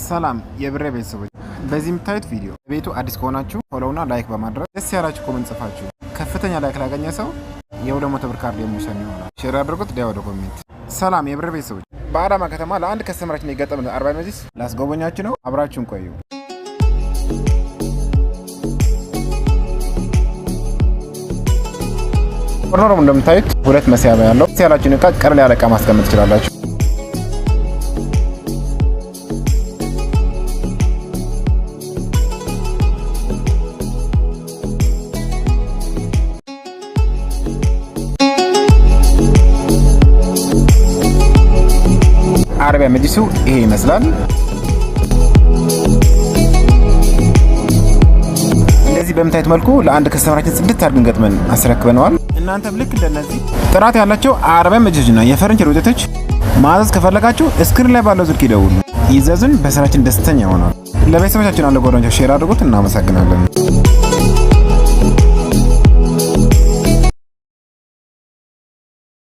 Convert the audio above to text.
ሰላም የብሬ ቤተሰቦች፣ በዚህ የምታዩት ቪዲዮ ቤቱ አዲስ ከሆናችሁ ፎሎውና ላይክ በማድረግ ደስ ያላችሁ ኮሜንት ጽፋችሁ ከፍተኛ ላይክ ላገኘ ሰው የ200 ብር ካርድ የሚሸኝ ይሆናል። ሼር አድርጉት። ወደ ኮሜንት። ሰላም የብሬ ቤተሰቦች፣ በአዳማ ከተማ ለአንድ ከስተመራችን የገጠመ 40 መጅሊስ ላስጎበኛችሁ ነው። አብራችሁን ቆዩ። ኮርነሩም እንደምታዩት ሁለት መሳቢያ ያለው ደስ ያላችሁን ዕቃ ቀለል ያለ ዕቃ ማስቀመጥ ትችላላችሁ። አረቢያ መጅሊሱ ይሄ ይመስላል። እንደዚህ በምታዩት መልኩ ለአንድ ከስተመራችን ጽድት አድርገን ገጥመን አስረክበነዋል። እናንተም ልክ እንደነዚህ ጥራት ያላቸው አረቢያ መጅሊስና የፈርኒቸር ውጤቶች ማዘዝ ከፈለጋችሁ ስክሪን ላይ ባለው ስልክ ይደውሉ፣ ይዘዙን። በስራችን ደስተኛ ይሆናል። ለቤተሰቦቻችን አለ ጓደኞቻችሁ ሼር አድርጉት። እናመሰግናለን።